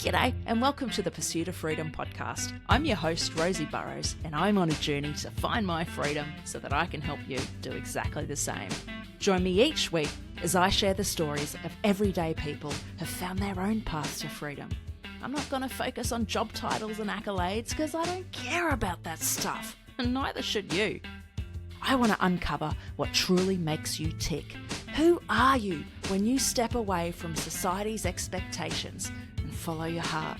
G'day and welcome to the Pursuit of Freedom podcast. I'm your host, Rosie Burrows, and I'm on a journey to find my freedom so that I can help you do exactly the same. Join me each week as I share the stories of everyday people who have found their own paths to freedom. I'm not going to focus on job titles and accolades because I don't care about that stuff, and neither should you. I want to uncover what truly makes you tick. Who are you when you step away from society's expectations and follow your heart?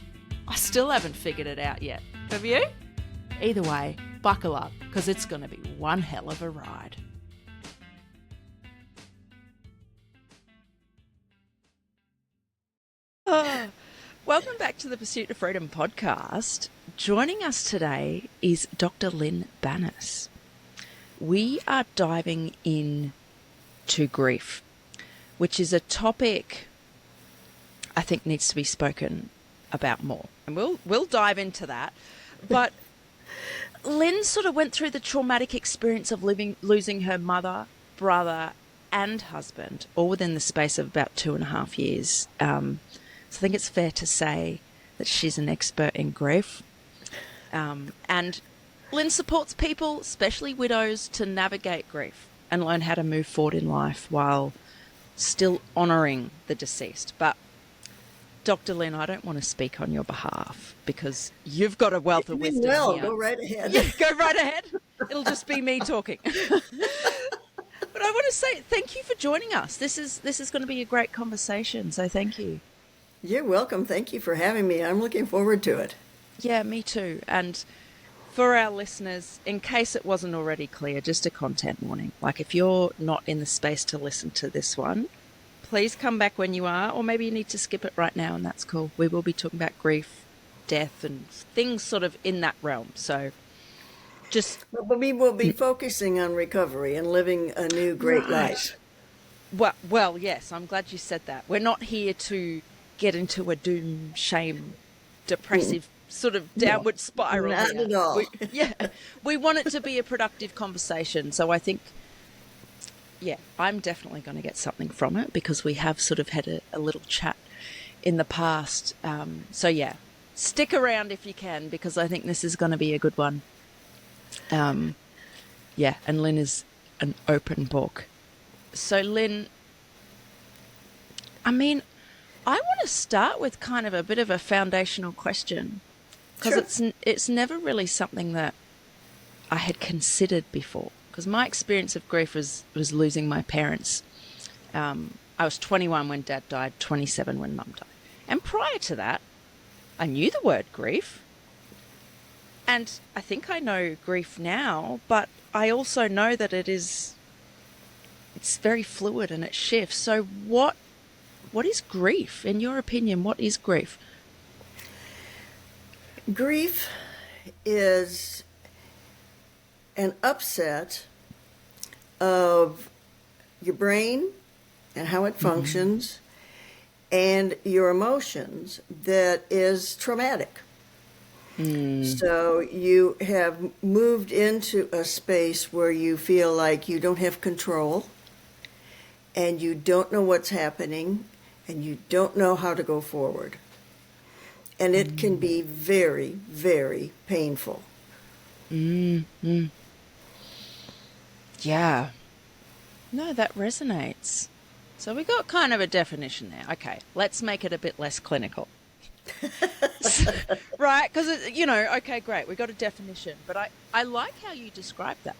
I still haven't figured it out yet. Have you? Either way, buckle up because it's going to be one hell of a ride. Welcome back to the Pursuit of Freedom podcast. Joining us today is Dr. Lynne Banis. We are diving into grief, which is a topic I think needs to be spoken about more. And we'll dive into that. But Lynn sort of went through the traumatic experience of losing her mother, brother, and husband, all within the space of about 2.5 years. So I think it's fair to say that she's an expert in grief. And Lynn supports people, especially widows, to navigate grief and learn how to move forward in life while still honouring the deceased. But Dr. Lynn, I don't want to speak on your behalf because you've got a wealth of wisdom here. Go right ahead. Yeah, go right ahead. It'll just be me talking. But I want to say thank you for joining us. This is going to be a great conversation, so thank you. You're welcome. Thank you for having me. I'm looking forward to it. Yeah, me too. And for our listeners, in case it wasn't already clear, just a content warning. Like if you're not in the space to listen to this one, please come back when you are, or maybe you need to skip it right now, and that's cool. We will be talking about grief, death, and things sort of in that realm. So But we will be focusing on recovery and living a new great life. Well, yes, I'm glad you said that. We're not here to get into a doom, shame, depressive sort of downward spiral. Not at all. We want it to be a productive conversation. So I think, I'm definitely going to get something from it because we have sort of had a little chat in the past. Stick around if you can because I think this is going to be a good one. And Lynn is an open book. So Lynn, I want to start with kind of a bit of a foundational question because it's never really something that I had considered before. Because my experience of grief was losing my parents. I was 21 when Dad died, 27 when Mum died. And prior to that, I knew the word grief. And I think I know grief now, but I also know that it's very fluid and it shifts. So what is grief? In your opinion, what is grief? Grief is an upset of your brain and how it functions and your emotions that is traumatic. So you have moved into a space where you feel like you don't have control and you don't know what's happening and you don't know how to go forward. And it can be very, very painful. Yeah. No, that resonates. So we got kind of a definition there. Okay, let's make it a bit less clinical. Right? Because, okay, great, we got a definition. But I like how you describe that.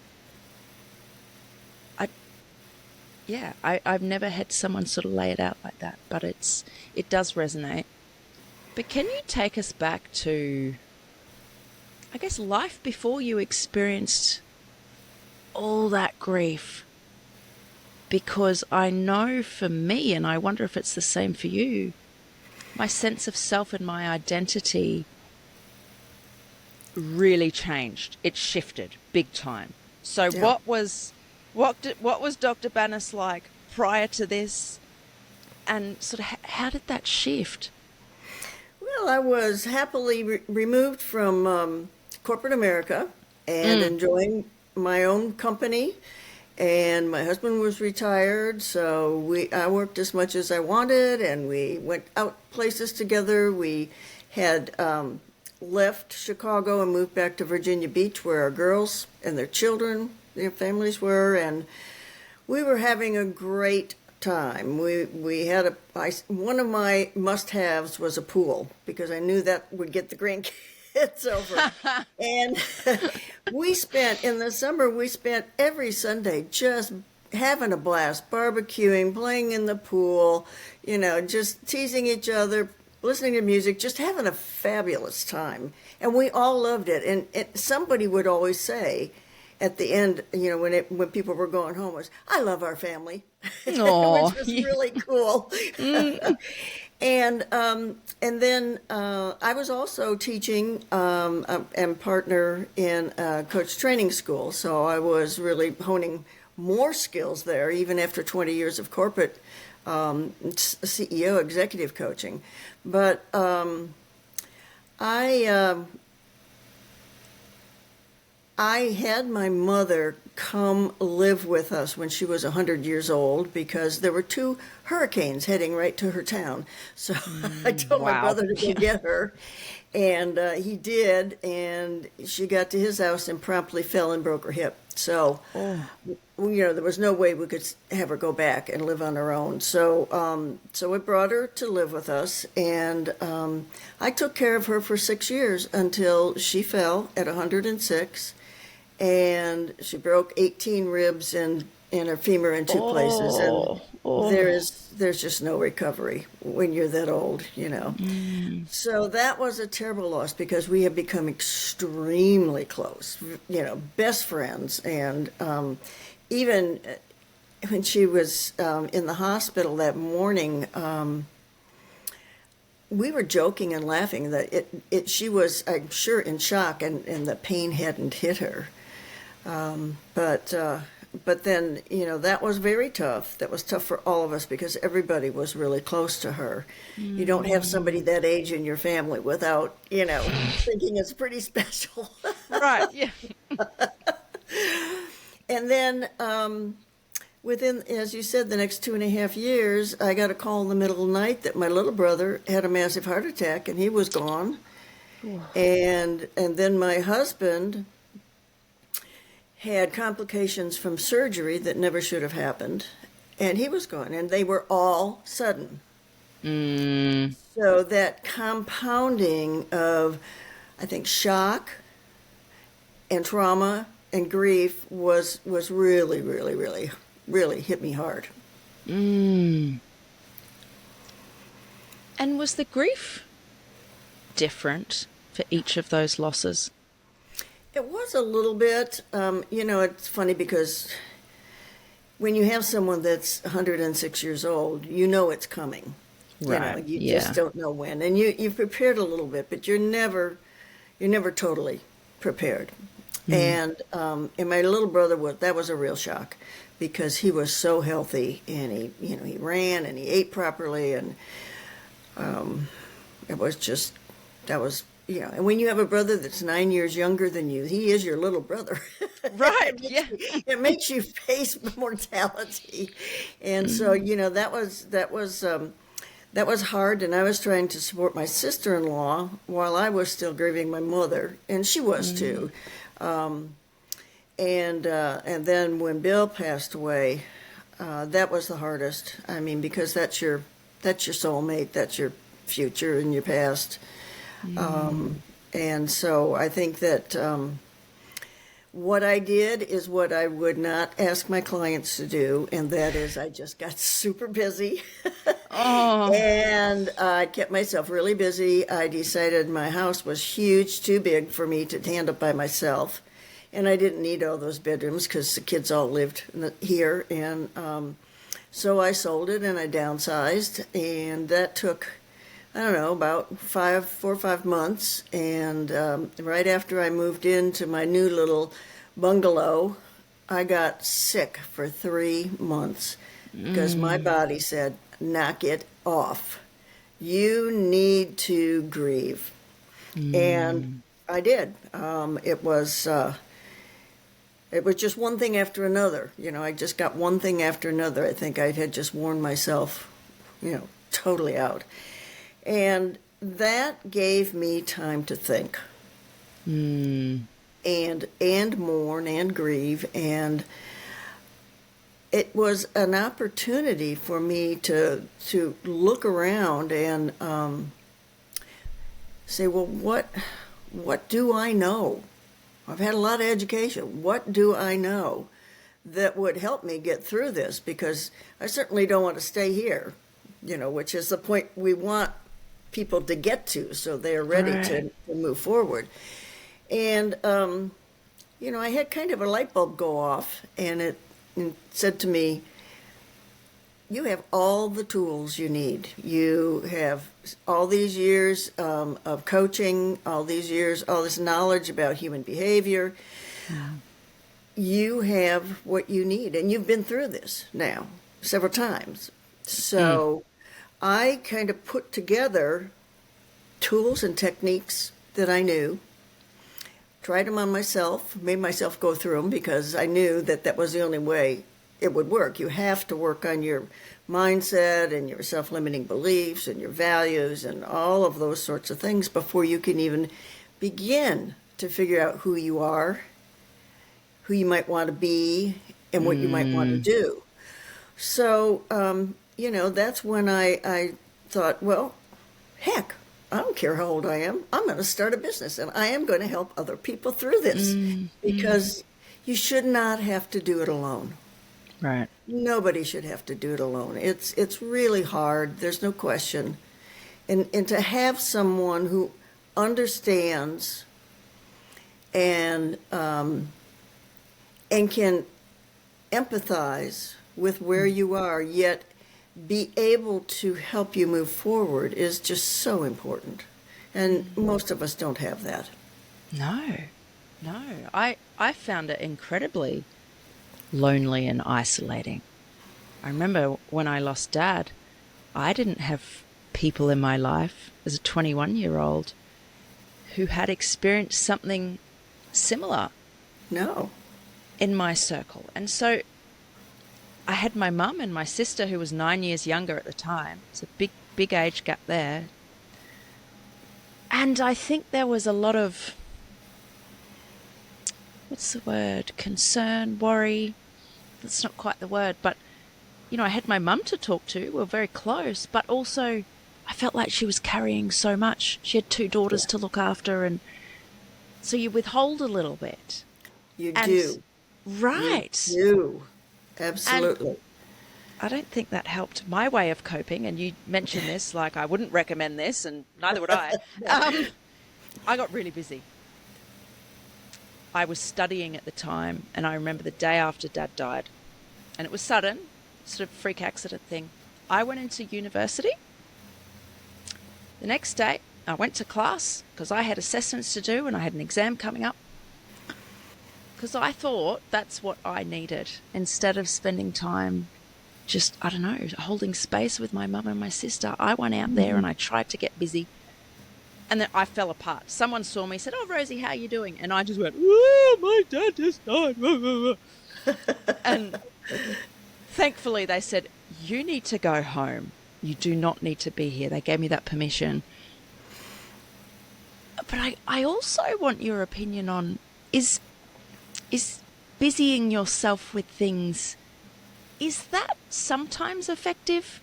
I've never had someone sort of lay it out like that, but it does resonate. But can you take us back to, I guess, life before you experienced all that grief? Because I know for me, and I wonder if it's the same for you, my sense of self and my identity really changed. It shifted big time. So what was Dr. Banis like prior to this, and sort of how did that shift? Well, I was happily removed from corporate America and enjoying my own company and my husband was retired, so I worked as much as I wanted, and we went out places together. We had left Chicago and moved back to Virginia Beach, where our girls and their children, their families were, and we were having a great time. We had one of my must-haves was a pool, because I knew that would get the grandkids over. And in the summer, we spent every Sunday just having a blast, barbecuing, playing in the pool, just teasing each other, listening to music, just having a fabulous time. And we all loved it. And somebody would always say at the end, when people were going home, was, "I love our family," which was really cool. And then I was also teaching and partner in coach training school, so I was really honing more skills there, even after 20 years of corporate CEO executive coaching. But I had my mother come live with us when she was 100 years old, because there were 2 hurricanes heading right to her town. So I told my brother to go get her, and he did, and she got to his house and promptly fell and broke her hip. So, there was no way we could have her go back and live on her own. So, so it brought her to live with us, and I took care of her for 6 years until she fell at 106. And she broke 18 ribs and her femur in 2 places, and there's just no recovery when you're that old, So that was a terrible loss, because we had become extremely close, best friends. And even when she was in the hospital that morning, we were joking and laughing that she was, I'm sure, in shock, and the pain hadn't hit her. But then, that was very tough. That was tough for all of us, because everybody was really close to her. You don't have somebody that age in your family without, thinking it's pretty special. Right, yeah. And then within, as you said, the next 2.5 years, I got a call in the middle of the night that my little brother had a massive heart attack, and he was gone. And then my husband had complications from surgery that never should have happened, and he was gone, and they were all sudden. So that compounding of, I think, shock and trauma and grief was really, really, really, really hit me hard. And was the grief different for each of those losses? It was a little bit. It's funny, because when you have someone that's 106 years old, it's coming. Right. You just don't know when. And you've prepared a little bit, but you're never totally prepared. And my little brother that was a real shock, because he was so healthy, and he ran and he ate properly, and it was just, that was, and when you have a brother that's 9 years younger than you, he is your little brother. Right, yeah. It makes you face mortality. And so, that was hard, and I was trying to support my sister-in-law while I was still grieving my mother, and she was too. And then when Bill passed away, that was the hardest. I mean, because that's your soulmate, that's your future and your past. And so I think that what I did is what I would not ask my clients to do, and that is I just got super busy. And I kept myself really busy. I decided my house was huge, too big for me to handle by myself, and I didn't need all those bedrooms because the kids all lived here. And so I sold it, and I downsized, and that took, I don't know, about 4 or 5 months. And right after I moved into my new little bungalow, I got sick for 3 months, because my body said, knock it off. You need to grieve. And I did. It It was just one thing after another. I just got one thing after another. I think I had just worn myself, totally out. And that gave me time to think. And mourn and grieve, and it was an opportunity for me to look around and say, well, what do I know? I've had a lot of education. What do I know that would help me get through this? Because I certainly don't want to stay here, which is the point we want people to get to so they're ready to move forward. And, I had kind of a light bulb go off, and it said to me, you have all the tools you need. You have all these years of coaching, all these years, all this knowledge about human behavior. Yeah. You have what you need, and you've been through this now several times. So I kind of put together tools and techniques that I knew, tried them on myself, made myself go through them because I knew that was the only way it would work. You have to work on your mindset and your self-limiting beliefs and your values and all of those sorts of things before you can even begin to figure out who you are, who you might want to be, and what you might want to do. So, that's when I thought, well, heck, I don't care how old I am. I'm going to start a business, and I am going to help other people through this because you should not have to do it alone. Right. Nobody should have to do it alone. It's really hard. There's no question. And to have someone who understands and can empathize with where you are, yet be able to help you move forward is just so important. And most of us don't have that. No. I found it incredibly lonely and isolating. I remember when I lost Dad, I didn't have people in my life as a 21-year-old who had experienced something similar. No. In my circle. And so I had my mum and my sister, who was 9 years younger at the time. It's a big age gap there. And I think there was a lot of, what's the word? Concern, worry. That's not quite the word. But, I had my mum to talk to. We were very close. But also, I felt like she was carrying so much. She had 2 daughters to look after. And so you withhold a little bit. You do. Right. You do. Absolutely. And I don't think that helped my way of coping. And you mentioned this, like I wouldn't recommend this, and neither would I. I got really busy. I was studying at the time, and I remember the day after Dad died, and it was sudden, sort of freak accident thing. I went into university. The next day, I went to class because I had assessments to do and I had an exam coming up. Because I thought that's what I needed instead of spending time just, I don't know, holding space with my mum and my sister. I went out there and I tried to get busy. And then I fell apart. Someone saw me, said, "Oh, Rosie, how are you doing?" And I just went, "Oh, my dad just died." And thankfully they said, "You need to go home. You do not need to be here." They gave me that permission. But I also want your opinion on, is busying yourself with things, is that sometimes effective?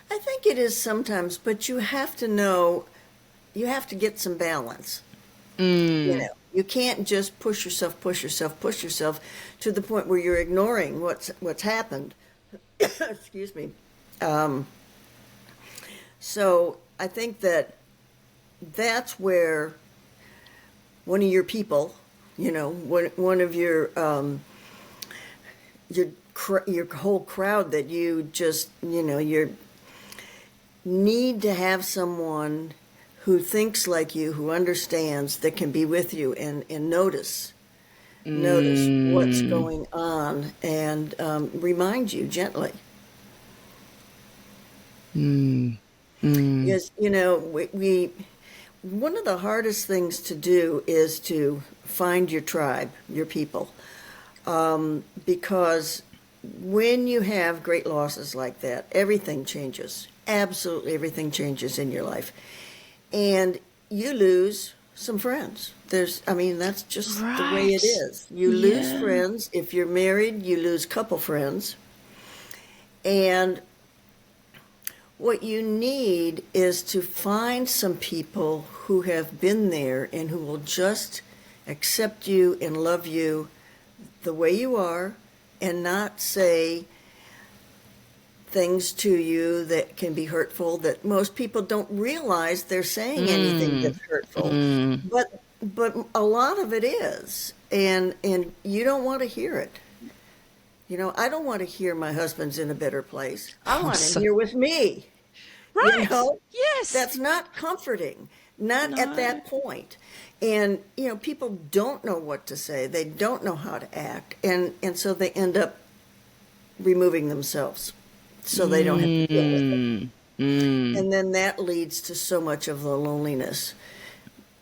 I think it is sometimes, but you have to know, you have to get some balance. You can't just push yourself to the point where you're ignoring what's happened. Excuse me. So I think that's where one of your people, one of your whole crowd that you just, you need to have someone who thinks like you, who understands, that can be with you and notice what's going on and remind you gently. Because, we one of the hardest things to do is to find your tribe, your people. because when you have great losses like that, everything changes. Absolutely everything changes in your life. And you lose some friends. That's just the way it Right. is. You lose Yeah. friends. If you're married, you lose couple friends. And what you need is to find some people who have been there and who will just accept you and love you the way you are and not say things to you that can be hurtful, that most people don't realize they're saying anything Mm. that's hurtful. Mm. But a lot of it is, and you don't want to hear it. I don't want to hear my husband's in a better place. I I'm want him so here with me. You right. know, Yes. that's not comforting, not at No. that point. And, people don't know what to say. They don't know how to act. And so they end up removing themselves so they don't have to deal with it. Mm. Mm. And then that leads to so much of the loneliness.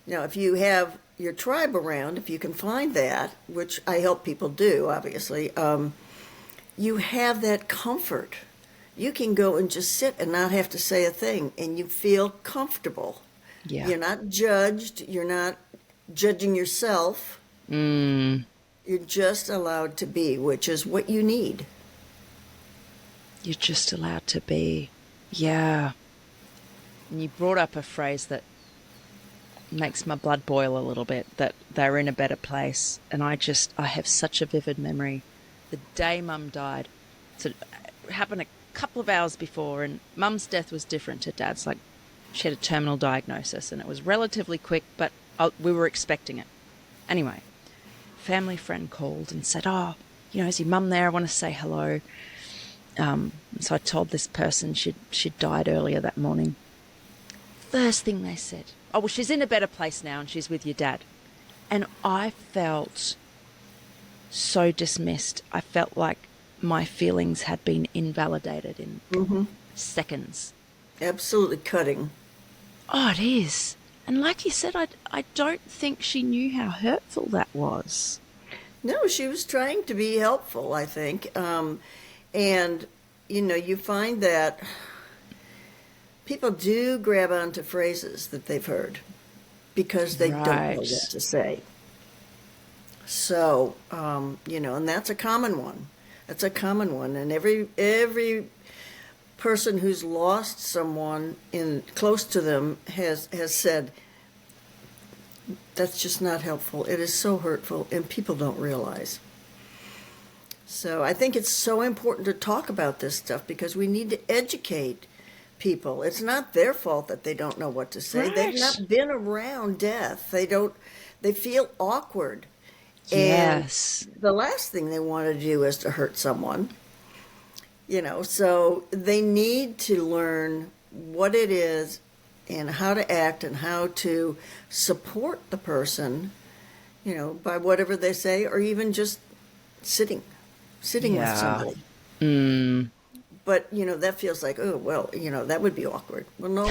Now, if you have your tribe around, if you can find that, which I help people do, obviously, you have that comfort. You can go and just sit and not have to say a thing, and you feel comfortable. Yeah. You're not judged. You're not judging yourself. Mm. You're just allowed to be, which is what you need. You're just allowed to be. Yeah. And you brought up a phrase that makes my blood boil a little bit, that they're in a better place. And I have such a vivid memory. The day Mum died, so it happened a couple of hours before, and Mum's death was different to Dad's. Like, she had a terminal diagnosis, and it was relatively quick, but we were expecting it. Anyway, family friend called and said, "Oh, is your mum there? I want to say hello." So I told this person she'd died earlier that morning. First thing they said, "Oh, well, she's in a better place now and she's with your dad." And I felt so dismissed. I felt like my feelings had been invalidated in seconds. Absolutely cutting. Oh, it is. And like you said, I don't think she knew how hurtful that was. No, she was trying to be helpful, I think. And, you find that people do grab onto phrases that they've heard because they don't know Right. what to say. So, and that's a common one. That's a common one. And every person who's lost someone in close to them has said, that's just not helpful. It is so hurtful, and people don't realize. So I think it's so important to talk about this stuff because we need to educate people. It's not their fault that they don't know what to say. Right. They've not been around death. They feel awkward. Yes. And the last thing they want to do is to hurt someone. So they need to learn what it is and how to act and how to support the person, by whatever they say, or even just sitting with somebody. Mm. But, that feels like, oh, well, that would be awkward. Well, no,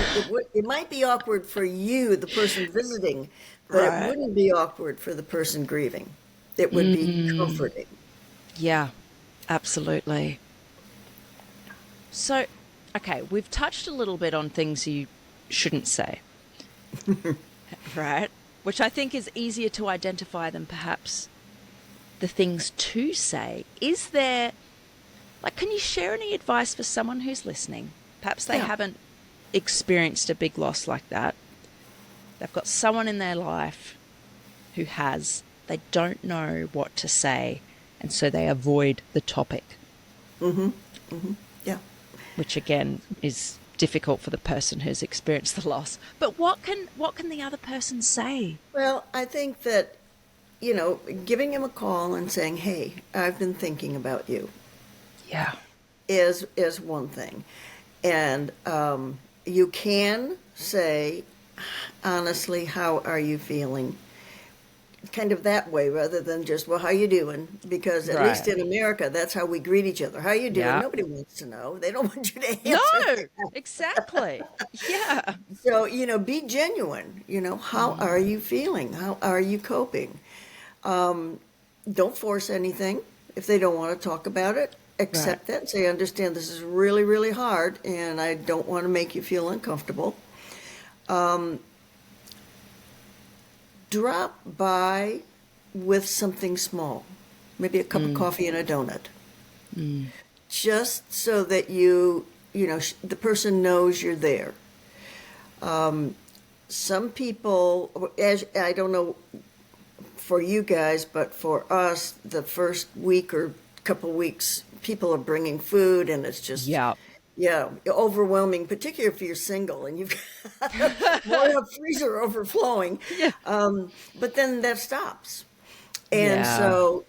it might be awkward for you, the person visiting, but it Right. wouldn't be awkward for the person grieving. It would be comforting. Yeah, absolutely. So, okay, we've touched a little bit on things you shouldn't say, right? Which I think is easier to identify than perhaps the things to say. Is there, can you share any advice for someone who's listening? Perhaps they Yeah. haven't experienced a big loss like that. They've got someone in their life who has, they don't know what to say, and so they avoid the topic. Yeah. Which again is difficult for the person who's experienced the loss. But what can the other person say? Well, I think that, giving him a call and saying, hey, I've been thinking about you Yeah. is one thing. And you can say, honestly, how are you feeling? Kind of that way rather than just, well, how you doing? Because at least Right. in America, that's how we greet each other. How you doing? Yeah. Nobody wants to know. They don't want you to answer. No, exactly. Yeah. So, be genuine. How are you feeling? How are you coping? Don't force anything. If they don't want to talk about it, Right. accept that and say, I understand this is really, really hard and I don't want to make you feel uncomfortable. Drop by with something small, maybe a cup of coffee and a donut, just so that the person knows you're there. Some people, as I don't know for you guys, but for us, the first week or couple weeks, people are bringing food, and it's just, Yeah. yeah, overwhelming, particularly if you're single and you've got more of a freezer overflowing. Yeah. But then that stops. And Yeah. so,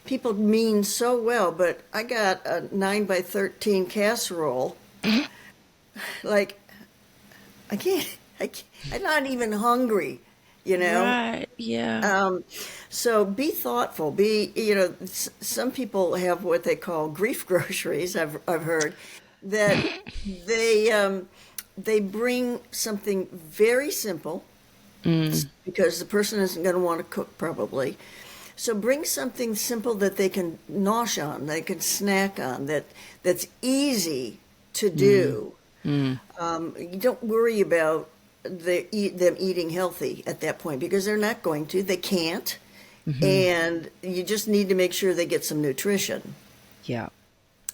people mean so well, but I got a 9 by 13 casserole. Like, I'm not even hungry, you know? Right. Yeah. So be thoughtful. Some people have what they call grief groceries. I've heard that they bring something very simple because the person isn't going to want to cook probably. So bring something simple that they can nosh on, they can snack on, that's easy to do. You don't worry about them eating healthy at that point because they're not going to. They can't. And you just need to make sure they get some nutrition. Yeah.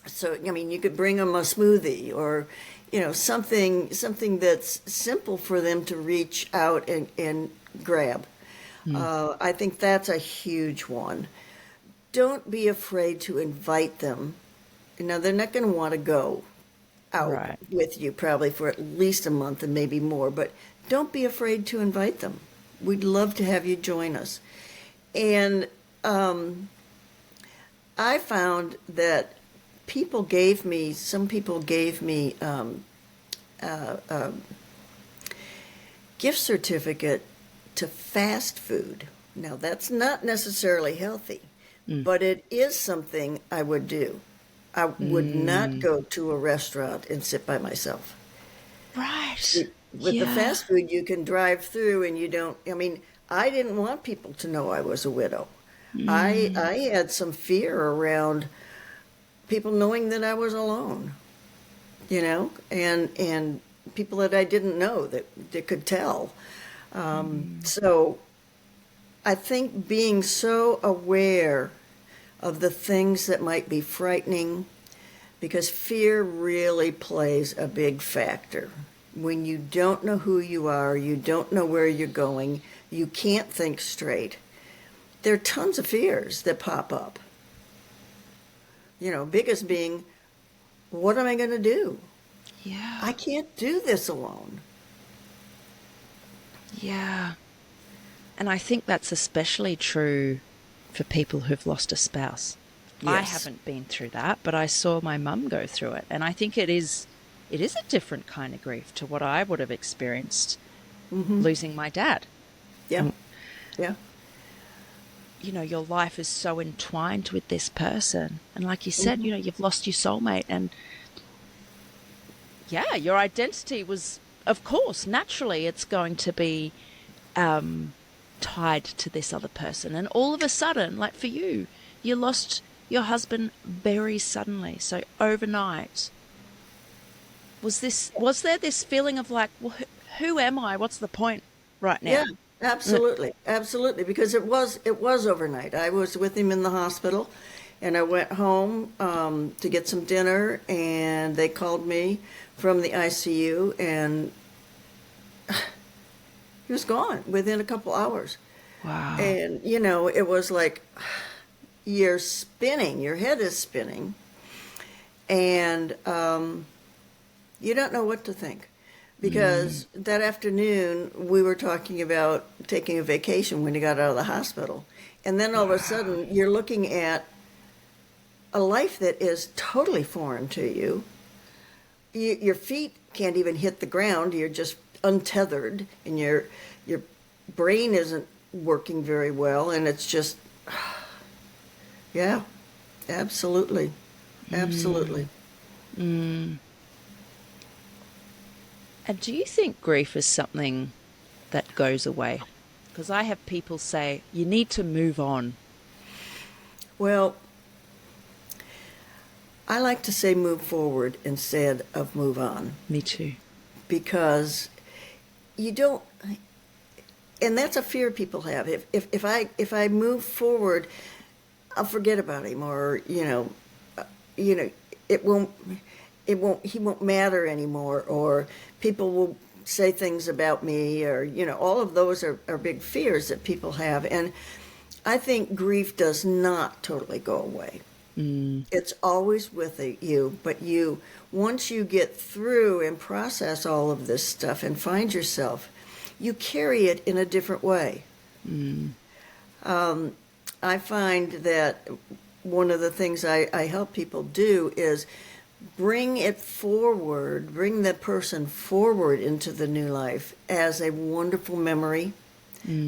So, I mean, you could bring them a smoothie or, something that's simple for them to reach out and grab. I think that's a huge one. Don't be afraid to invite them. Now, they're not going to want to go out Right. with you probably for at least a month and maybe more, but don't be afraid to invite them. We'd love to have you join us. And I found that some people gave me a gift certificate to fast food. Now, that's not necessarily healthy, but it is something I would do. I would not go to a restaurant and sit by myself. Right. With the Yeah. fast food, you can drive through and you don't, I mean, I didn't want people to know I was a widow. I had some fear around people knowing that I was alone, and people that I didn't know that could tell. So I think being so aware of the things that might be frightening, because fear really plays a big factor. When you don't know who you are, you don't know where you're going, you can't think straight. There are tons of fears that pop up. Biggest being, what am I going to do? Yeah. I can't do this alone. Yeah. And I think that's especially true for people who've lost a spouse. I Yes. haven't been through that, but I saw my mum go through it. And I think it is a different kind of grief to what I would have experienced losing my dad. Yeah. And, Yeah. your life is so entwined with this person. And like you said, you've lost your soulmate. And yeah, your identity was, of course, naturally, it's going to be tied to this other person. And all of a sudden, like for you, you lost your husband very suddenly. So overnight, was there this feeling of like, well, who am I? What's the point right now? Yeah, absolutely. Absolutely. Because it was overnight. I was with him in the hospital and I went home to get some dinner and they called me from the ICU and he was gone within a couple hours. Wow. And, it was like you're spinning, your head is spinning, and you don't know what to think. Because that afternoon we were talking about taking a vacation when he got out of the hospital. And then all of a sudden you're looking at a life that is totally foreign to you. Your feet can't even hit the ground. You're just untethered and your brain isn't working very well. And it's just, yeah, absolutely. Absolutely. And do you think grief is something that goes away? Because I have people say, you need to move on. Well, I like to say move forward instead of move on, Me too. because you don't, and that's a fear people have. If I move forward, I'll forget about him, or you know, it won't he won't matter anymore, or people will say things about me, or all of those are big fears that people have. And I think grief does not totally go away. It's always with you, but once you get through and process all of this stuff and find yourself, you carry it in a different way. I find that one of the things I help people do is bring it forward, bring the person forward into the new life as a wonderful memory,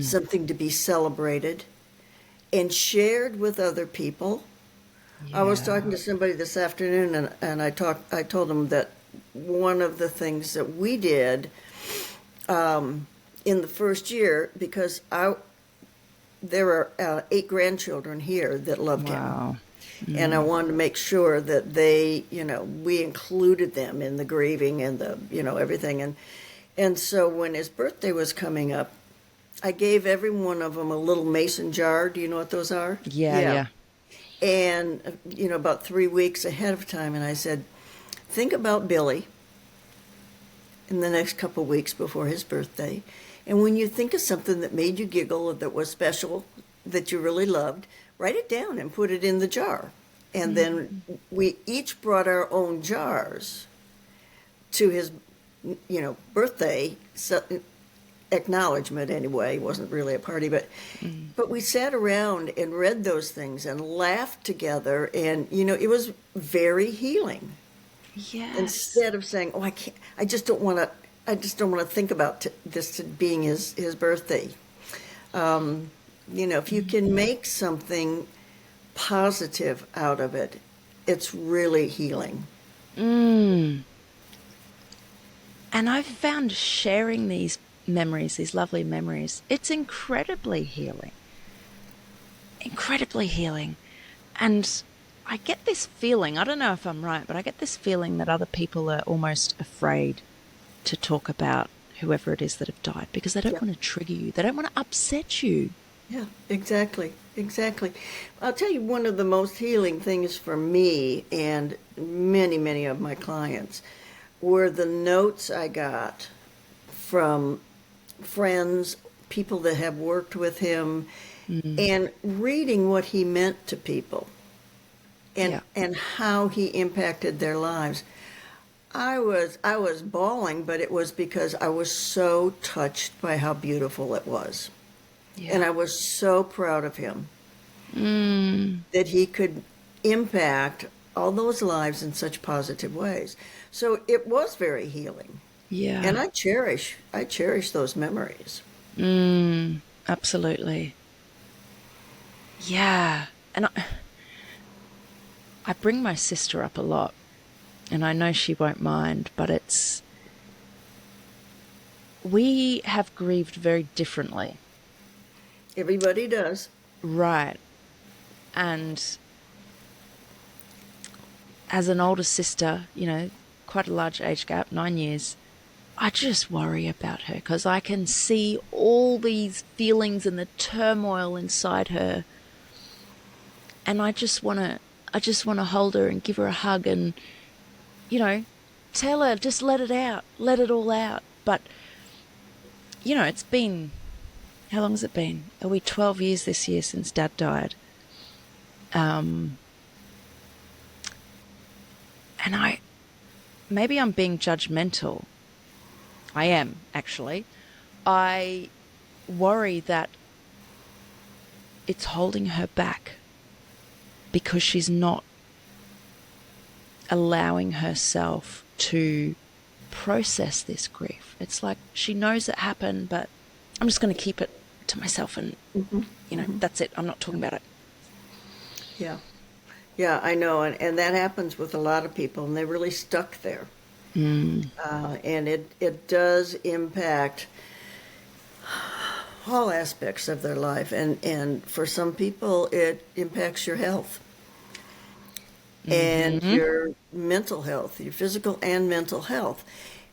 something to be celebrated and shared with other people. I was talking to somebody this afternoon, and I told them that one of the things that we did in the first year, because there are 8 grandchildren here that loved him. And I wanted to make sure that they, we included them in the grieving and the, everything. And so when his birthday was coming up, I gave every one of them a little mason jar. Do you know what those are? Yeah. And, about 3 weeks ahead of time. And I said, think about Billy in the next couple of weeks before his birthday. And when you think of something that made you giggle, or that was special, that you really loved, write it down and put it in the jar. And then we each brought our own jars to his, birthday acknowledgement anyway. It wasn't really a party, but we sat around and read those things and laughed together. And, it was very healing. Yes. Instead of saying, oh, I just don't want to think about this being his birthday. If you can make something positive out of it, it's really healing. And I've found sharing these memories, these lovely memories, it's incredibly healing. Incredibly healing. And I get this feeling, I don't know if I'm right, but I get this feeling that other people are almost afraid to talk about whoever it is that have died, because they don't want to trigger you. They don't want to upset you. Yeah, exactly. I'll tell you, one of the most healing things for me and many, many of my clients were the notes I got from friends, people that have worked with him, and reading what he meant to people and how he impacted their lives. I was bawling, but it was because I was so touched by how beautiful it was. Yeah. And I was so proud of him that he could impact all those lives in such positive ways. So it was very healing. Yeah. And I cherish those memories. Absolutely. Yeah. And I bring my sister up a lot, and I know she won't mind, but we have grieved very differently. Everybody does. Right. And as an older sister, quite a large age gap, 9 years, I just worry about her, because I can see all these feelings and the turmoil inside her. And I just want to hold her and give her a hug and, tell her, just let it out, let it all out. But, it's been, how long has it been? Are we 12 years this year since Dad died? And maybe I'm being judgmental. I am, actually. I worry that it's holding her back because she's not allowing herself to process this grief. It's like she knows it happened, but I'm just going to keep it to myself and, that's it. I'm not talking about it. Yeah. Yeah, I know. And that happens with a lot of people, and they're really stuck there. And it does impact all aspects of their life. And for some people, it impacts your health and Mm-hmm. your mental health, your physical and mental health.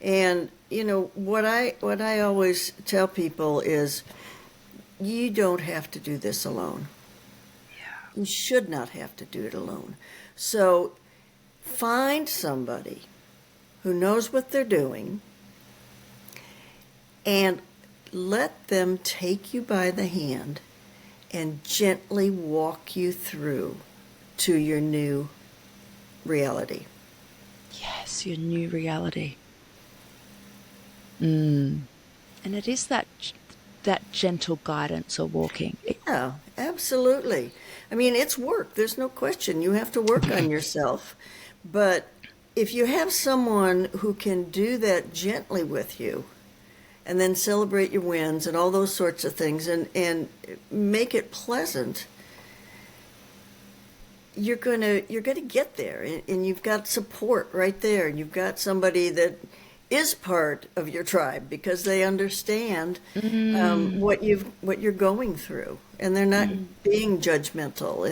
And what I always tell people is you don't have to do this alone. You should not have to do it alone. So find somebody who knows what they're doing and let them take you by the hand and gently walk you through to your new reality. Yes, your new reality. Mm. And it is that gentle guidance or walking. Yeah, absolutely. I mean, it's work. There's no question. You have to work on yourself. But if you have someone who can do that gently with you and then celebrate your wins and all those sorts of things and make it pleasant, you're gonna get there, and you've got support right there, and you've got somebody that is part of your tribe because they understand what you're going through, and they're not being judgmental,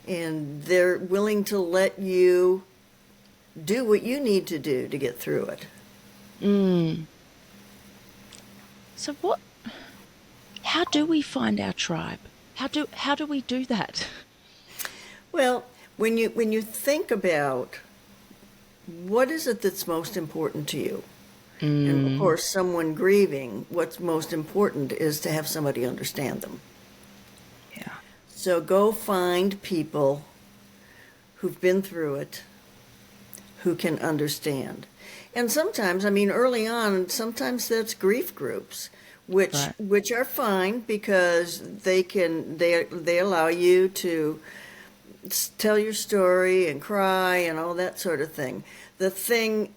and they're willing to let you do what you need to do to get through it. Mm. So what? How do we find our tribe? How do we do that? Well, when you think about what is it that's most important to you, and of Mm. course, someone grieving, what's most important is to have somebody understand them. Yeah. So go find people who've been through it, who can understand. And sometimes, I mean, early on, sometimes that's grief groups, which Right. which are fine because they allow you to tell your story and cry and all that sort of thing. The thing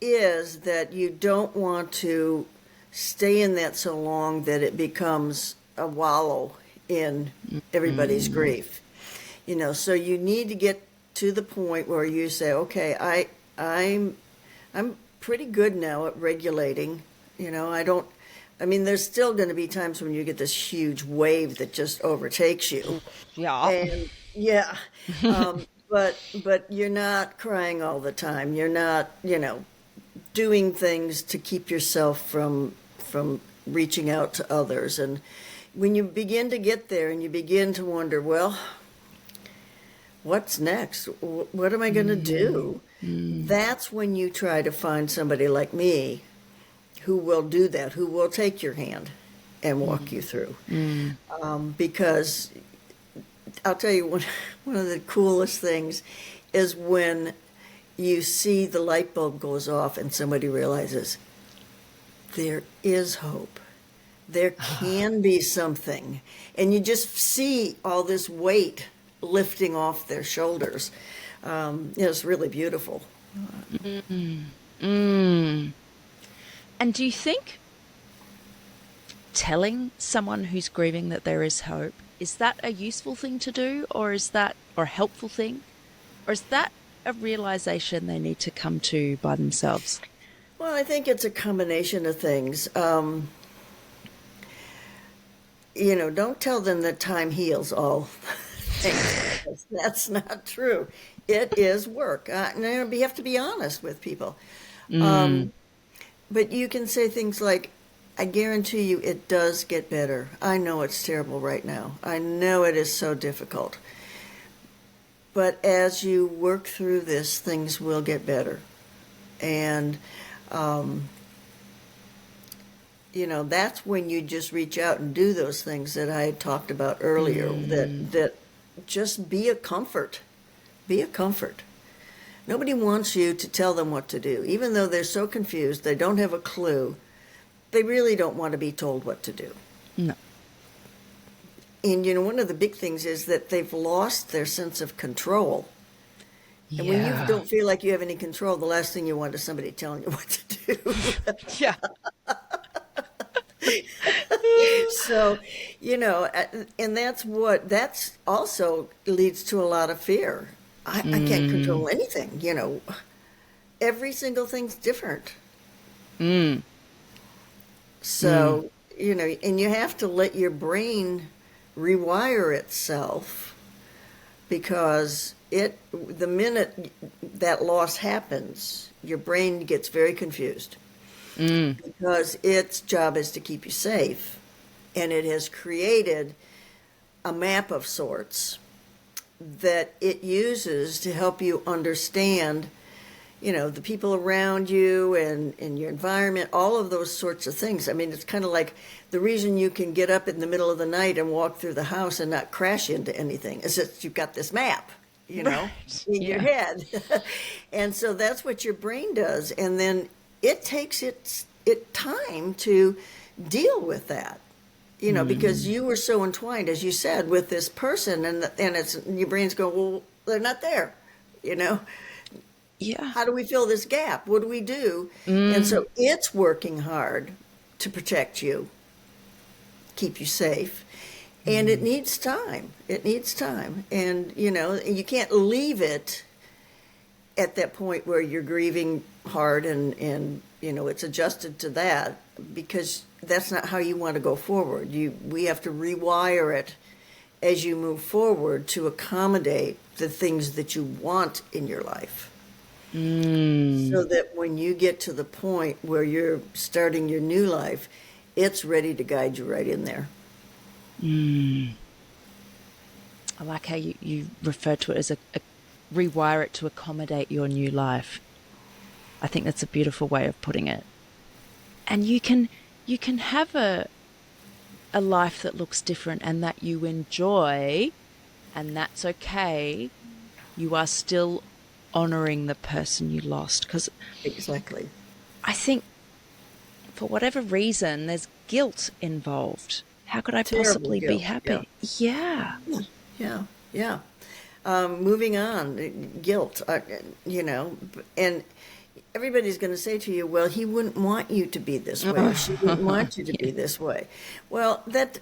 is that you don't want to stay in that so long that it becomes a wallow in everybody's Mm. grief. So you need to get to the point where you say, okay, I'm pretty good now at regulating. I don't. I mean, there's still going to be times when you get this huge wave that just overtakes you, Yeah. and yeah, but you're not crying all the time. You're not, doing things to keep yourself from reaching out to others. And when you begin to get there and you begin to wonder, well, what's next? What am I going to do? Mm. That's when you try to find somebody like me who will do that, who will take your hand and walk you through. Mm. Because I'll tell you, one of the coolest things is when you see the light bulb goes off and somebody realizes there is hope. There can be something. And you just see all this weight lifting off their shoulders. It's really beautiful. Mm. And do you think telling someone who's grieving that there is hope, is that a useful thing to do, or is that or a helpful thing? Or is that a realization they need to come to by themselves? Well, I think it's a combination of things. Don't tell them that time heals all things. That's not true. It is work. And you have to be honest with people. Mm. But you can say things like, I guarantee you it does get better. I know it's terrible right now. I know it is so difficult. But as you work through this, things will get better. And, that's when you just reach out and do those things that I had talked about earlier, that just be a comfort. Be a comfort. Nobody wants you to tell them what to do. Even though they're so confused, they don't have a clue, they really don't want to be told what to do. No. And, one of the big things is that they've lost their sense of control. And when you Yeah. don't feel like you have any control, the last thing you want is somebody telling you what to do. Yeah. So, and that's also leads to a lot of fear. I can't Mm. control anything, Every single thing's different. Mm. Mm. So, and you have to let your brain rewire itself, because the minute that loss happens, your brain gets very confused, because its job is to keep you safe, and it has created a map of sorts that it uses to help you understand, the people around you and your environment, all of those sorts of things. I mean, it's kind of like the reason you can get up in the middle of the night and walk through the house and not crash into anything is that you've got this map, Right. in your head. And so that's what your brain does. And then it takes it time to deal with that. Because you were so entwined, as you said, with this person, and your brain's going, well, they're not there, Yeah. How do we fill this gap? What do we do? And so it's working hard to protect you, keep you safe, and it needs time. It needs time, and you can't leave it at that point where you're grieving hard and it's adjusted to that, because that's not how you want to go forward. We have to rewire it as you move forward to accommodate the things that you want in your life. So that when you get to the point where you're starting your new life, it's ready to guide you right in there. I like how you refer to it as a rewire it to accommodate your new life. I think that's a beautiful way of putting it. And you can have a life that looks different and that you enjoy, and that's okay. You are still honoring the person you lost, because Exactly. I think for whatever reason there's guilt involved. How could I Terrible possibly be guilt, happy? Yeah. Yeah. Moving on, guilt, and everybody's going to say to you, well, he wouldn't want you to be this way, or she wouldn't want you to be this way. Well, that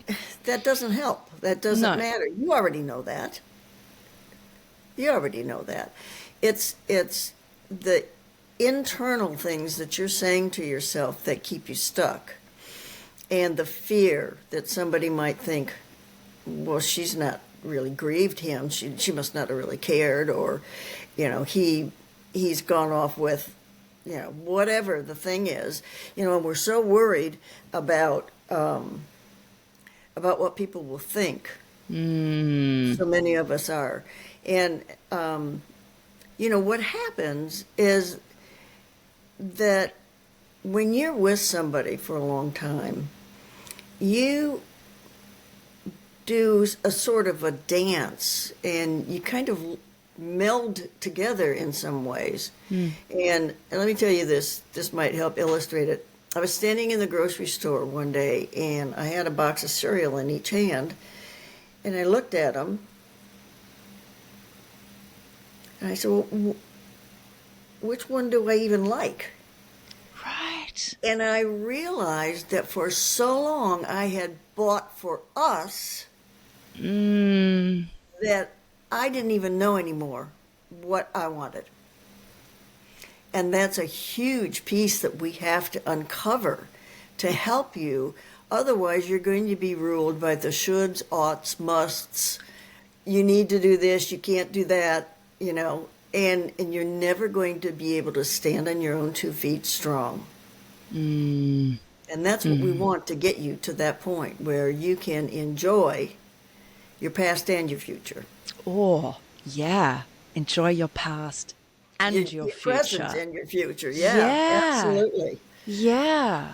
doesn't help. That doesn't matter. You already know that. It's the internal things that you're saying to yourself that keep you stuck, and the fear that somebody might think, well, she's not really grieved him. She must not have really cared, or, he's gone off with, whatever the thing is, and we're so worried about what people will think. So many of us are. And, what happens is that when you're with somebody for a long time, you do a sort of a dance, and you kind of meld together in some ways. And let me tell you this might help illustrate it. I was standing in the grocery store one day, and I had a box of cereal in each hand, and I looked at them, and I said, well, which one do I even like? Right. And I realized that for so long I had bought for us that I didn't even know anymore what I wanted. And that's a huge piece that we have to uncover to help you. Otherwise, you're going to be ruled by the shoulds, oughts, musts. You need to do this, you can't do that, and you're never going to be able to stand on your own 2 feet strong. And that's what we want, to get you to that point where you can enjoy your past and your future. Oh, yeah. Enjoy your past and your future. Present and your future. Yeah, absolutely. Yeah.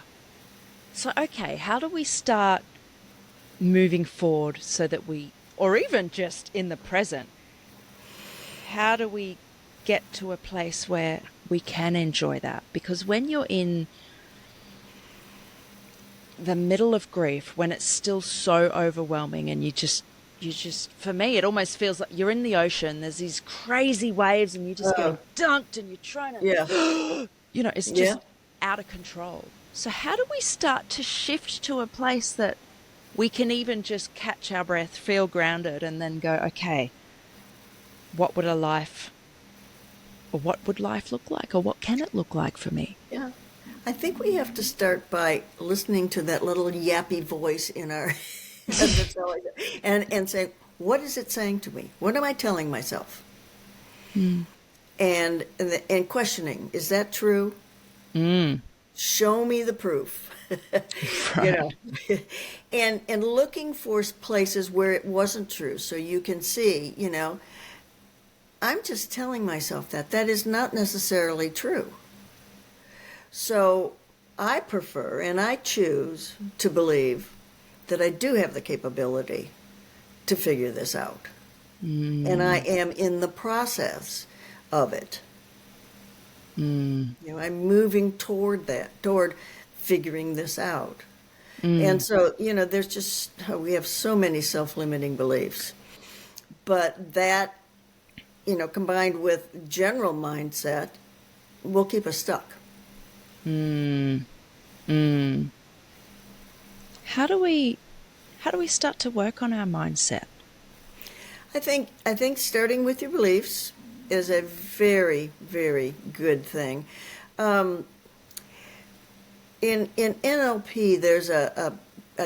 So, okay, how do we start moving forward so that or even just in the present, how do we get to a place where we can enjoy that? Because when you're in the middle of grief, when it's still so overwhelming, and you just, for me, it almost feels like you're in the ocean. There's these crazy waves, and you're just getting dunked, and you're trying to, it's just out of control. So how do we start to shift to a place that we can even just catch our breath, feel grounded, and then go, okay, what would life look like, or what can it look like for me? Yeah. I think we have to start by listening to that little yappy voice in our head and say, what is it saying to me? What am I telling myself? And questioning, is that true? Show me the proof. You Right. know, and looking for places where it wasn't true, so you can see, I'm just telling myself that is not necessarily true. So I prefer and I choose to believe that I do have the capability to figure this out. And I am in the process of it. I'm moving toward toward figuring this out. And so, there's just, we have so many self-limiting beliefs. But that, combined with general mindset, will keep us stuck. How do we start to work on our mindset? I think starting with your beliefs is a very, very good thing. In NLP, there's a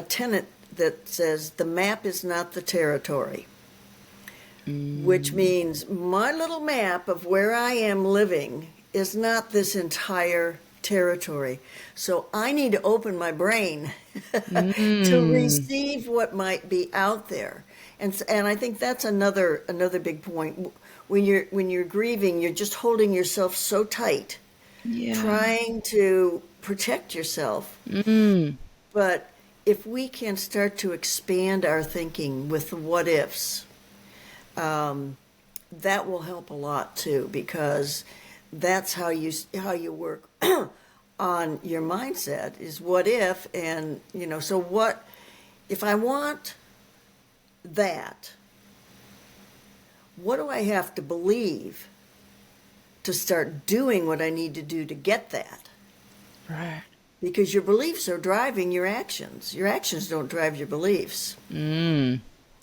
tenet that says the map is not the territory, which means my little map of where I am living is not this entire territory. So I need to open my brain to receive what might be out there. And I think that's another big point. When you're grieving, you're just holding yourself so tight, Yeah. trying to protect yourself. But if we can start to expand our thinking with the what ifs, that will help a lot too, because that's how you work on your mindset is what if. And so what if I want that, what do I have to believe to start doing what I need to do to get that? Right. Because your beliefs are driving your actions. Your actions don't drive your beliefs.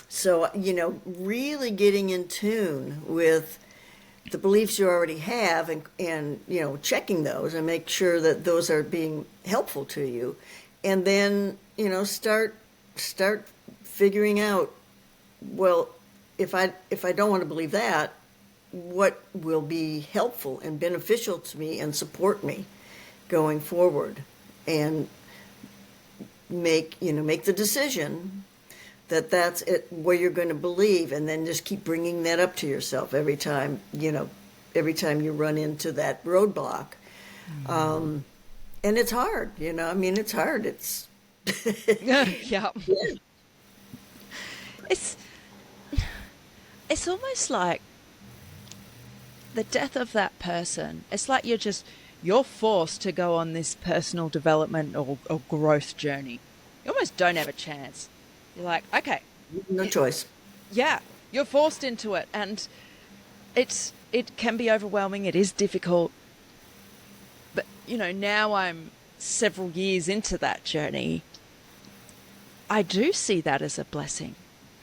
So, really getting in tune with the beliefs you already have and checking those and make sure that those are being helpful to you. And then, start figuring out, well, if I don't want to believe that, what will be helpful and beneficial to me and support me going forward, and make the decision that that's it, where you're going to believe, and then just keep bringing that up to yourself every time you run into that roadblock. And it's hard, it's hard. It's Yeah. It's almost like the death of that person. It's like you're forced to go on this personal development or growth journey. You almost don't have a chance. You're like, okay, no choice. yeah, you're forced into it, and it can be overwhelming. It is difficult, but now I'm several years into that journey. I do see that as a blessing.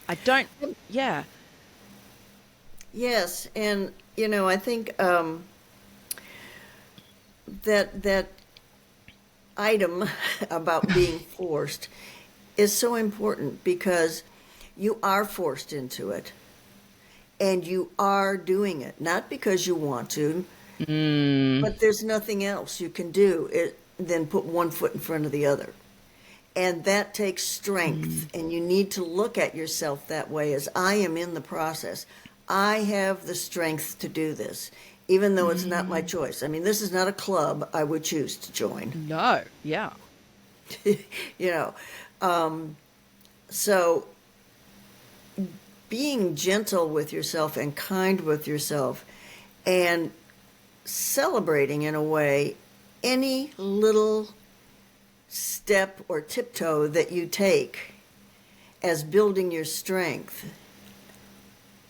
I don't. Yeah. Yes, and I think that item about being forced is so important, because you are forced into it, and you are doing it not because you want to, but there's nothing else you can do than put one foot in front of the other. And that takes strength, and you need to look at yourself that way, as I am in the process. I have the strength to do this, even though it's not my choice. I mean, this is not a club I would choose to join. No. Yeah. So being gentle with yourself and kind with yourself, and celebrating in a way any little step or tiptoe that you take as building your strength,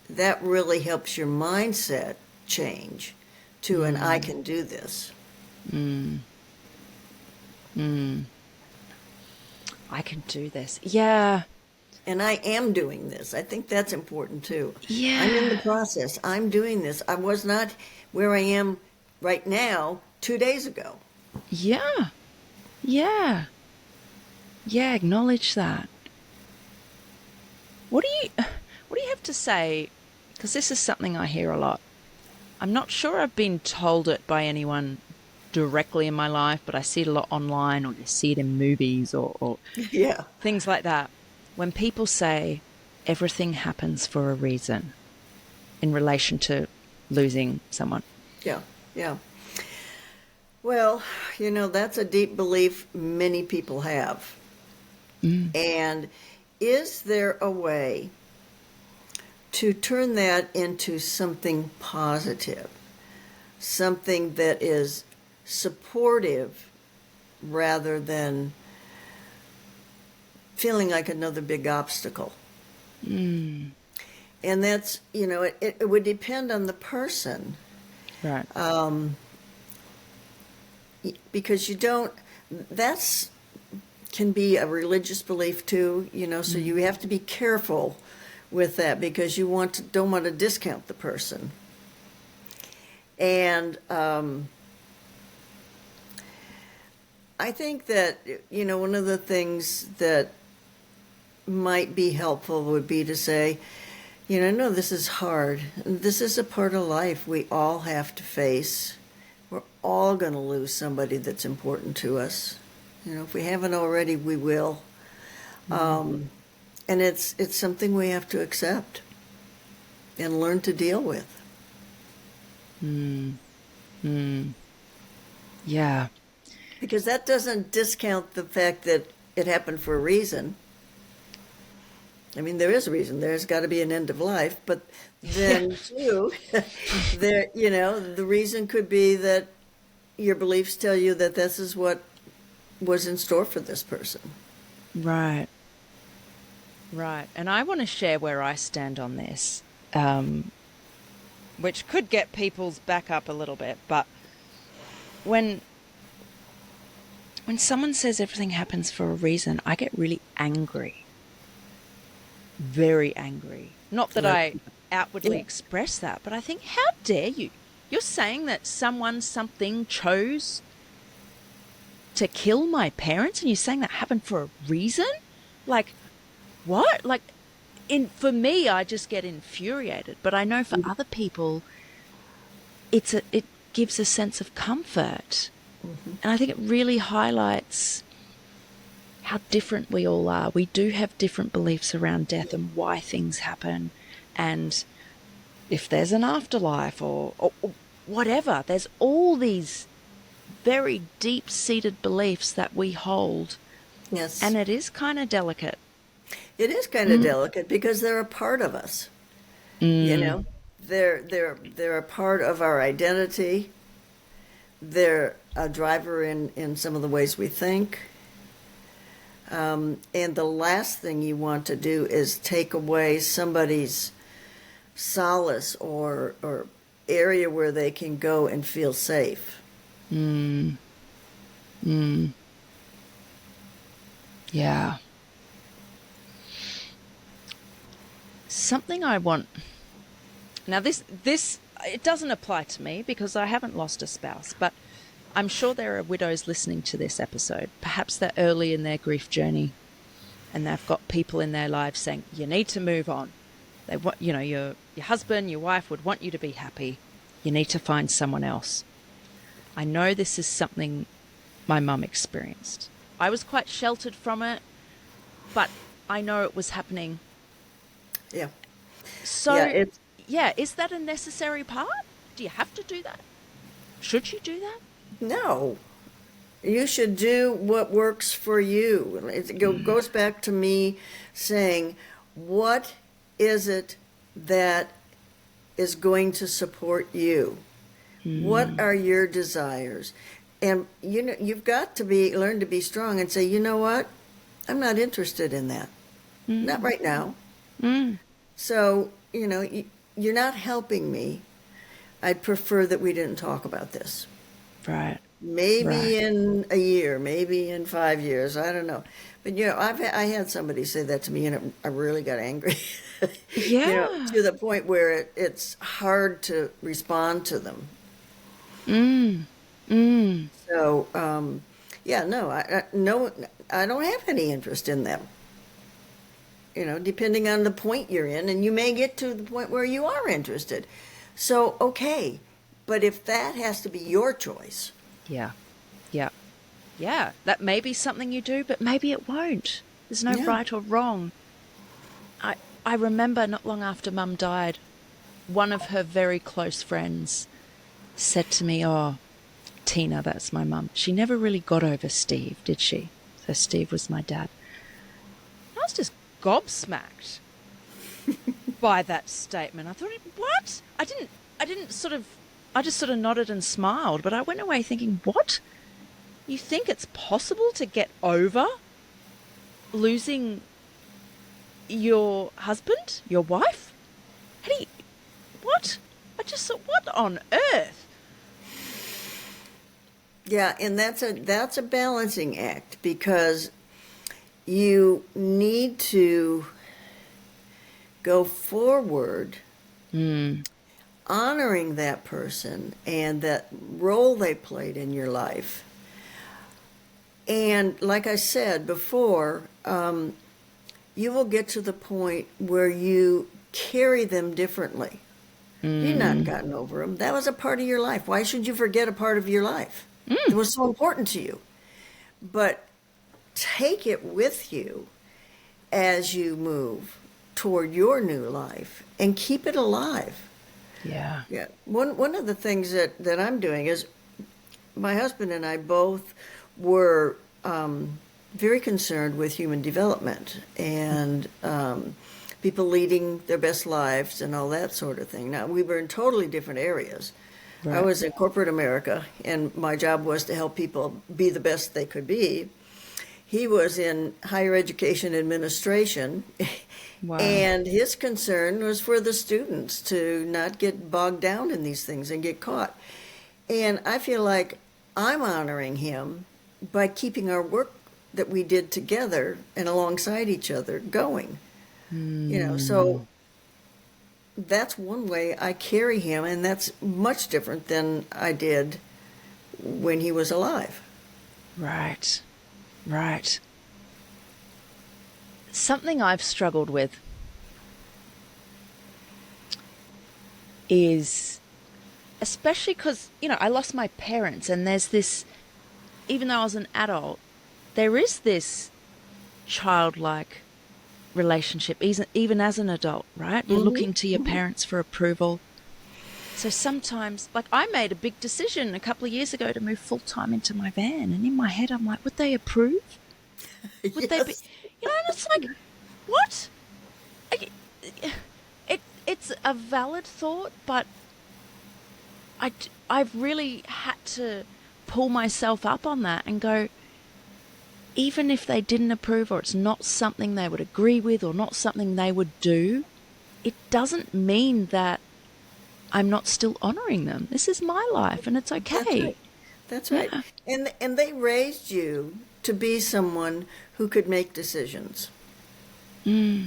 that really helps your mindset change to an I can do this. I can do this. Yeah. And I am doing this. I think that's important too. Yeah. I'm in the process. I'm doing this. I was not where I am right now 2 days ago. Yeah. Yeah. Yeah. Acknowledge that. What do you have to say? Because this is something I hear a lot. I'm not sure I've been told it by anyone directly in my life, but I see it a lot online, or you see it in movies, or Yeah. things like that. When people say everything happens for a reason in relation to losing someone. Yeah. Yeah. Well, that's a deep belief many people have. Mm. And is there a way to turn that into something positive, something that is supportive rather than feeling like another big obstacle? Mm. And that's, it would depend on the person, Right. because you don't, that's can be a religious belief too, so Mm. you have to be careful with that because don't want to discount the person. And I think that, one of the things that might be helpful would be to say, no, this is hard. This is a part of life we all have to face. We're all going to lose somebody that's important to us. If we haven't already, we will. And it's something we have to accept and learn to deal with. Mm. Mm. Yeah. Because that doesn't discount the fact that it happened for a reason. I mean, there is a reason. There's got to be an end of life. But Yeah. then, too, the reason could be that your beliefs tell you that this is what was in store for this person. Right. Right. And I want to share where I stand on this, which could get people's back up a little bit. But when when someone says everything happens for a reason, I get really angry, very angry. Not that Right. I outwardly Yeah. express that, but I think, how dare you? You're saying that something chose to kill my parents, and you're saying that happened for a reason? Like, what? Like, for me, I just get infuriated. But I know for other people, it gives a sense of comfort. And I think it really highlights how different we all are. We do have different beliefs around death and why things happen, and if there's an afterlife or whatever. There's all these very deep-seated beliefs that we hold, Yes. and it is kind of delicate. It is kind of delicate because they're a part of us. You Mm. know, they're a part of our identity. They're a driver in some of the ways we think. And the last thing you want to do is take away somebody's solace or area where they can go and feel safe. Mm. Mm. Yeah. Something I want. Now, this it doesn't apply to me because I haven't lost a spouse, but I'm sure there are widows listening to this episode. Perhaps they're early in their grief journey, and they've got people in their lives saying, "You need to move on." They want, your husband, your wife would want you to be happy. You need to find someone else. I know this is something my mum experienced. I was quite sheltered from it, but I know it was happening. Yeah. Yeah, So, it's yeah, is that a necessary part? Do you have to do that? Should you do that? no. You should do what works for you. Goes back to me saying, what is it that is going to support you? What Mm. are your desires? And you've got to learn to be strong and say, you know what? I'm not interested in that. Not Mm. right now. Mm. So, you're not helping me. I'd prefer that we didn't talk about this. Right. Maybe Right. in a year, maybe in 5 years, I don't know. But I had somebody say that to me, and I really got angry. Yeah. To the point where it's hard to respond to them. Mm. So, yeah, no, no, I don't have any interest in them. Depending on the point you're in, and you may get to the point where you are interested. So, okay, but if that has to be your choice, Yeah. Yeah. Yeah. That may be something you do, but maybe it won't. There's no yeah, right or wrong. I I remember not long after Mum died, one of her very close friends said to me, "Oh, Tina, that's my mum. She never really got over Steve, did she?" So Steve was my dad. I was just gobsmacked by that statement. I thought, what? I didn't sort of, I just sort of nodded and smiled, but I went away thinking, what? You think it's possible to get over losing your husband, your wife? How do you, what? I just thought, what on earth? yeah, and that's a balancing act because you need to go forward honoring that person and that role they played in your life. And like I said before, you will get to the point where you carry them differently. You've not gotten over them. That was a part of your life. Why should you forget a part of your life? It was so important to you. But take it with you as you move toward your new life and keep it alive. Yeah. Yeah. One of the things that I'm doing is my husband and I both were very concerned with human development and people leading their best lives and all that sort of thing. Now, we were in totally different areas. I Right. was in corporate America, and my job was to help people be the best they could be. He was in higher education administration, Wow. and his concern was for the students to not get bogged down in these things and get caught. And I feel like I'm honoring him by keeping our work that we did together and alongside each other going. So that's one way I carry him, and that's much different than I did when he was alive. Right. Right. Something I've struggled with is, especially because, I lost my parents, and there's this, even though I was an adult, there is this childlike relationship, even as an adult, right? You're looking to your parents for approval. So sometimes, like, I made a big decision a couple of years ago to move full time into my van, and in my head, I'm like, would they approve? Would they be, Yes. and it's like, what? It's a valid thought, but I've really had to pull myself up on that and go, even if they didn't approve or it's not something they would agree with or not something they would do, it doesn't mean that I'm not still honoring them. This is my life and it's That's okay. right. That's right. Yeah. And they raised you to be someone who could make decisions. Even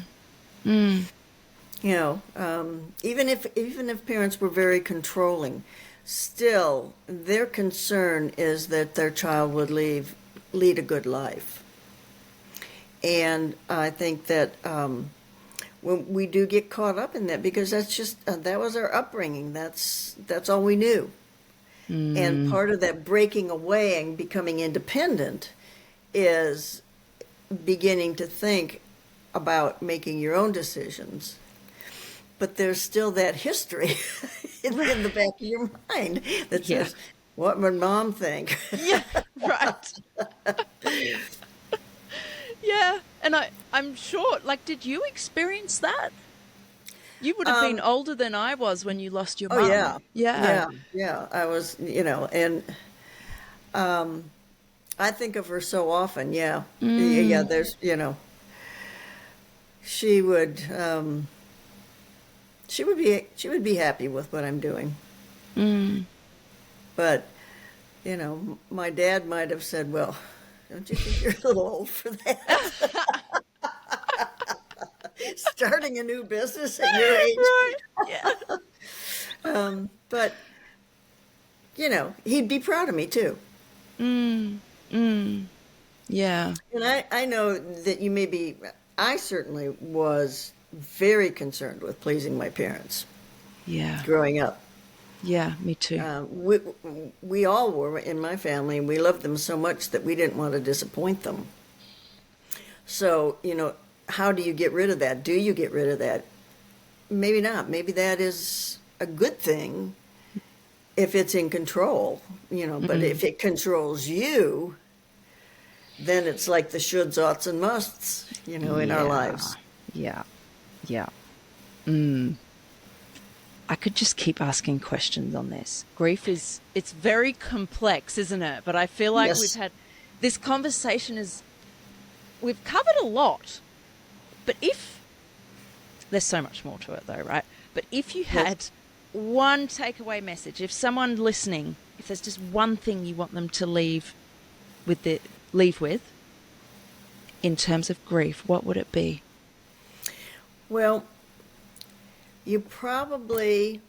if parents were very controlling, still their concern is that their child would lead a good life. And I think that when we do get caught up in that, because that's just that was our upbringing. That's all we knew. And part of that breaking away and becoming independent is beginning to think about making your own decisions. But there's still that history in the back of your mind that Yeah. says, what would mom think? Yeah. Right. Yeah. And I'm sure, like, did you experience that? You would have been Um, older than I was when you lost your oh, mum. yeah. Yeah. Yeah. Yeah. I was, and I think of her so often. Yeah. Yeah. She would, she would be happy with what I'm doing. But, my dad might have said, well, don't you think you're a little old for that? Starting a new business at your age. Right. Yeah. But he'd be proud of me too. Yeah. And I know that I certainly was very concerned with pleasing my parents Yeah. growing up. Yeah, me too. We all were in my family, and we loved them so much that we didn't want to disappoint them. So, how do you get rid of that? Do you get rid of that? Maybe not. Maybe that is a good thing if it's in control, but if it controls you, then it's like the shoulds, oughts, and musts, in our lives. Yeah. Yeah. I could just keep asking questions on this. Grief it's very complex, isn't it? But I feel like Yes. we've had this conversation we've covered a lot. But there's so much more to it though, right? But if you had one takeaway message, if someone listening, if there's just one thing you want them to leave with in terms of grief, what would it be? Well, you probably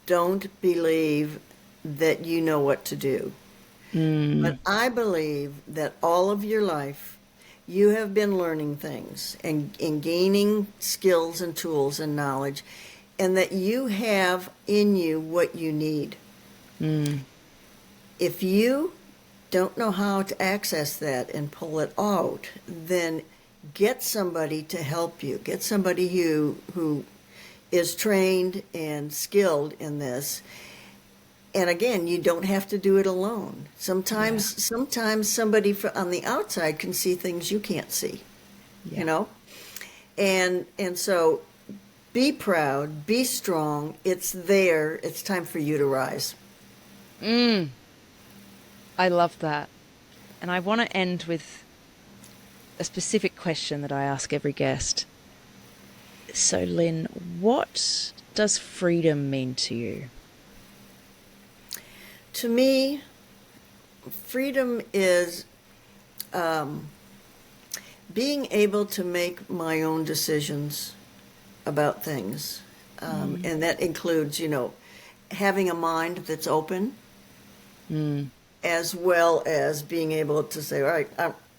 don't believe that you know what to do. But I believe that all of your life, you have been learning things and gaining skills and tools and knowledge, and that you have in you what you need. If you don't know how to access that and pull it out, then get somebody to help you. Get somebody who is trained and skilled in this. And again, you don't have to do it alone. Sometimes somebody on the outside can see things you can't see. And so be proud, be strong. It's there. It's time for you to rise. I love that. And I want to end with a specific question that I ask every guest. So, Lynn, what does freedom mean to you? To me, freedom is being able to make my own decisions about things. And that includes, having a mind that's open, as well as being able to say, all right,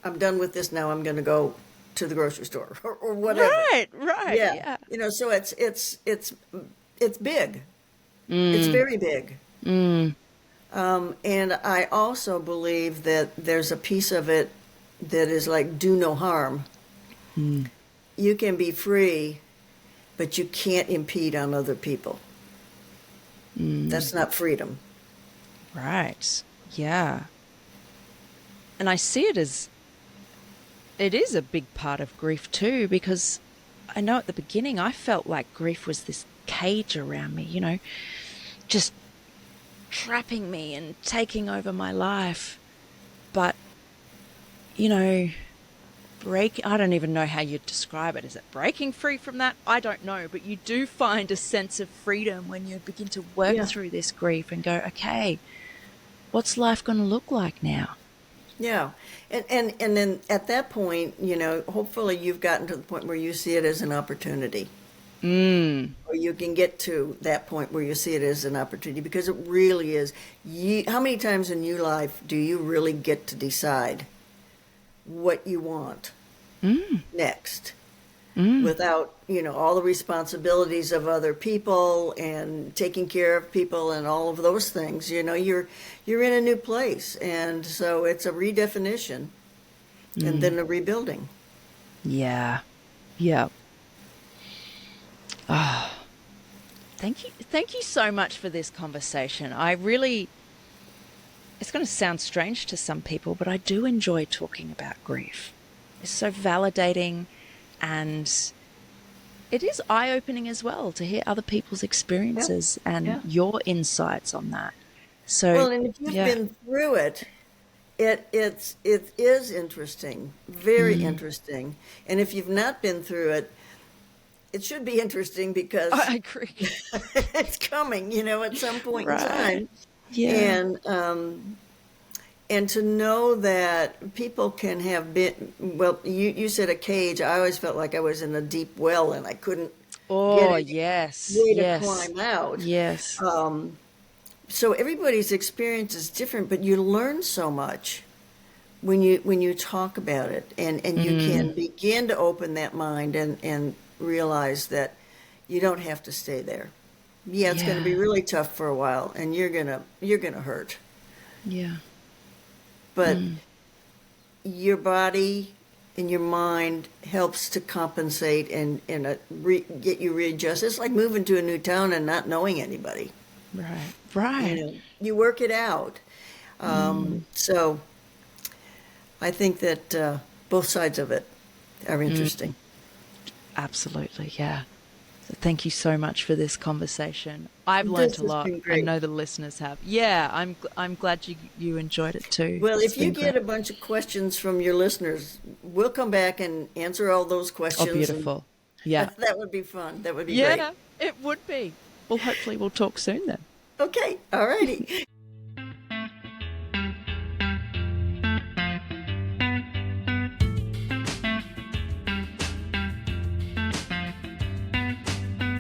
I'm done with this now. I'm going to go to the grocery store or whatever. Right. Yeah. So it's big. It's very big. And I also believe that there's a piece of it that is like do no harm. You can be free, but you can't impede on other people. That's not freedom. Right. Yeah. And I see it is a big part of grief too, because I know at the beginning I felt like grief was this cage around me, just trapping me and taking over my life. But, I don't even know how you'd describe it. Is it breaking free from that? I don't know. But you do find a sense of freedom when you begin to work through this grief and go, okay, what's life going to look like now? Yeah. And then at that point, hopefully you've gotten to the point where you see it as an opportunity. Or you can get to that point where you see it as an opportunity, because it really is. How many times in your life do you really get to decide what you want next without, all the responsibilities of other people and taking care of people and all of those things? You're in a new place. And so it's a redefinition and then a rebuilding. Yeah. Yeah. Oh, thank you. Thank you so much for this conversation. It's going to sound strange to some people, but I do enjoy talking about grief. It's so validating, and it is eye-opening as well to hear other people's experiences and your insights on that. So, and if you've been through it, it is interesting, very interesting. And if you've not been through it, it should be interesting, because I agree. it's coming, at some point in time. Yeah. And to know that people can have been, you said a cage. I always felt like I was in a deep well and I couldn't get any way to climb out. Yes. so everybody's experience is different, but you learn so much when you talk about it, and you can begin to open that mind and realize that you don't have to stay there. Yeah, it's going to be Yeah. really tough for a while, and you're gonna hurt, Yeah. but your body and your mind helps to compensate and get you readjusted. It's like moving to a new town and not knowing anybody. Right. You Right. know, you work it out. So I think that both sides of it are interesting. Absolutely. Yeah. So thank you so much for this conversation. I've learnt This a has lot. been I great. know the listeners have. Yeah, I'm glad you enjoyed it too. Well, It's if you been get great. a bunch of questions from your listeners, we'll come back and answer all those Oh, questions, and beautiful. Yeah. that would be fun. That would be great. Yeah, it would be. Well, hopefully we'll talk soon then. Okay, all righty.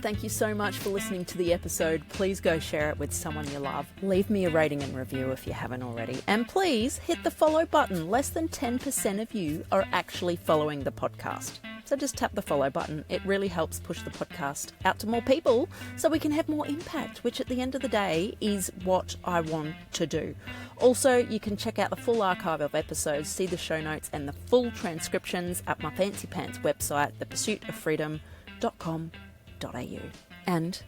Thank you so much for listening to the episode. Please go share it with someone you love. Leave me a rating and review if you haven't already. And please hit the follow button. Less than 10% of you are actually following the podcast. So just tap the follow button. It really helps push the podcast out to more people so we can have more impact, which at the end of the day is what I want to do. Also, you can check out the full archive of episodes, see the show notes and the full transcriptions at my Fancy Pants website, thepursuitoffreedom.com.au. And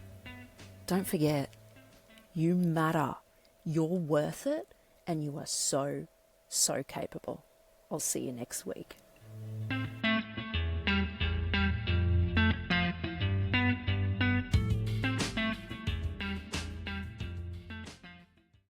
don't forget, you matter. You're worth it, and you are so, so capable. I'll see you next week.